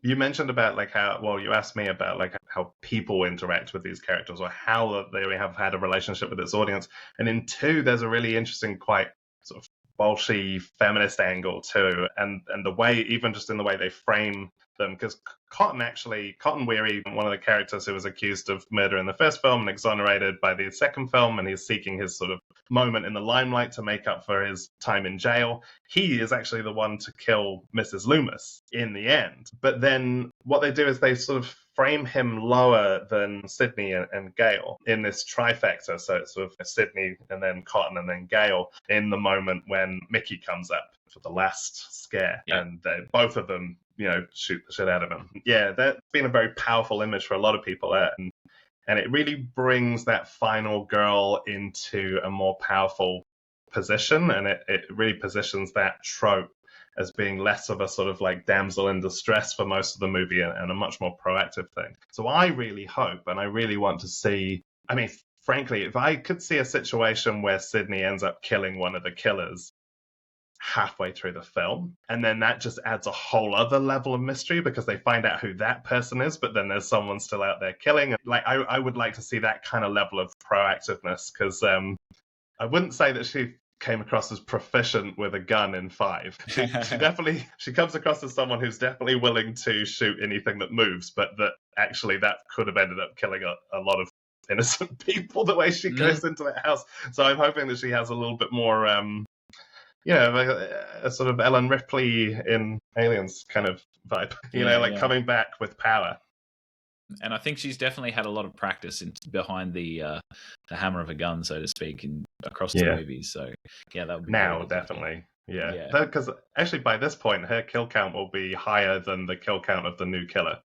You mentioned about like you asked me about like how people interact with these characters or how they have had a relationship with its audience. And in 2, there's a really interesting, quite sort of bolshy feminist angle too. And the way, even just in the way they frame them, because Cotton Weary, one of the characters who was accused of murder in the first film and exonerated by the second film, and he's seeking his sort of moment in the limelight to make up for his time in jail. He is actually the one to kill Mrs. Loomis in the end. But then what they do is they sort of frame him lower than Sydney and Gale in this trifecta. So it's sort of Sydney and then Cotton and then Gale in the moment when Mickey comes up for the last scare, and both of them, you know, shoot the shit out of him. Yeah, that's been a very powerful image for a lot of people, and it really brings that final girl into a more powerful position, and it really positions that trope as being less of a sort of like damsel in distress for most of the movie and a much more proactive thing. So I really hope, and I really want to see, I mean, frankly, if I could see a situation where Sydney ends up killing one of the killers halfway through the film, and then that just adds a whole other level of mystery because they find out who that person is, but then there's someone still out there killing. Like I would like to see that kind of level of proactiveness, because I wouldn't say that she came across as proficient with a gun in 5. She comes across as someone who's definitely willing to shoot anything that moves, but that actually that could have ended up killing a lot of innocent people the way she goes into that house. So I'm hoping that she has a little bit more a sort of Ellen Ripley in Aliens kind of vibe, coming back with power. And I think she's definitely had a lot of practice behind the hammer of a gun, so to speak, across the movies. So yeah, that would be now definitely. Yeah, because actually by this point her kill count will be higher than the kill count of the new killer.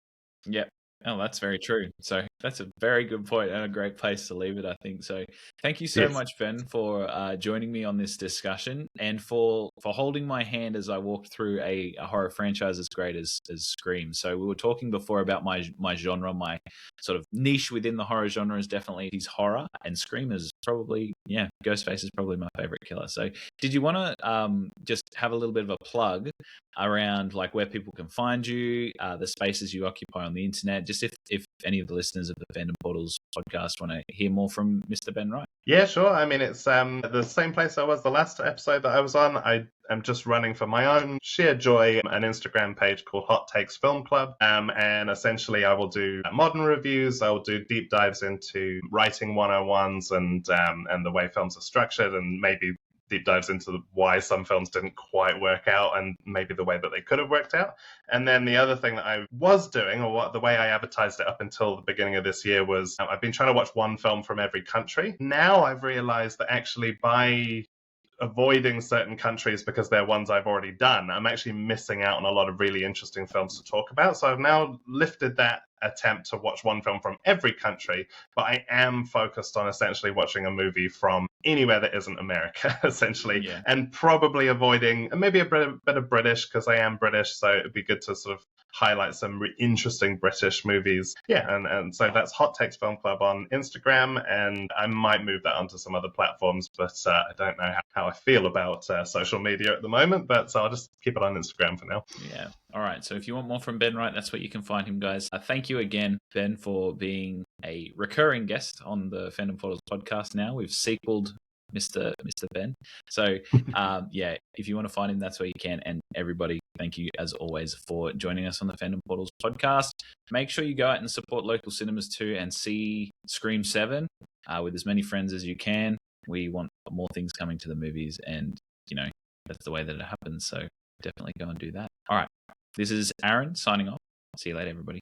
Yeah. Oh, that's very true. So that's a very good point and a great place to leave it, I think. So Thank you so much, Ben, for joining me on this discussion and for holding my hand as I walked through a horror franchise as great as Scream. So we were talking before about my genre, my sort of niche within the horror genre is definitely horror, and Scream is probably, Ghostface is probably my favorite killer. So did you want to just have a little bit of a plug around like where people can find you, the spaces you occupy on the internet, just if any of the listeners of the Fandom Portals podcast want to hear more from Mr. Ben Wright? Yeah, sure. I mean, it's the same place I was the last episode that I was on. I am just running for my own sheer joy an Instagram page called Hot Takes Film Club. And essentially I will do modern reviews. I will do deep dives into writing 101s and the way films are structured, and maybe deep dives into why some films didn't quite work out and maybe the way that they could have worked out. And then the other thing that I was doing, or the way I advertised it up until the beginning of this year, was I've been trying to watch one film from every country. Now I've realized that actually by avoiding certain countries because they're ones I've already done, I'm actually missing out on a lot of really interesting films to talk about. So I've now lifted that attempt to watch one film from every country, but I am focused on essentially watching a movie from anywhere that isn't America, essentially, and probably avoiding maybe a bit of British, because I am British, so it'd be good to sort of highlight some interesting British movies. And so that's Hot Takes Film Club on Instagram, and I might move that onto some other platforms, but I don't know how I feel about social media at the moment, but so I'll just keep it on Instagram for now. Yeah. All right. So if you want more from Ben Wright, that's where you can find him, guys. Thank you again, Ben, for being a recurring guest on the Fandom Portals podcast now. We've sequeled Mr. Ben. So, if you want to find him, that's where you can. And everybody, thank you, as always, for joining us on the Fandom Portals podcast. Make sure you go out and support local cinemas too and see Scream 7 with as many friends as you can. We want more things coming to the movies, and, that's the way that it happens. So definitely go and do that. All right. This is Aaron signing off. See you later, everybody.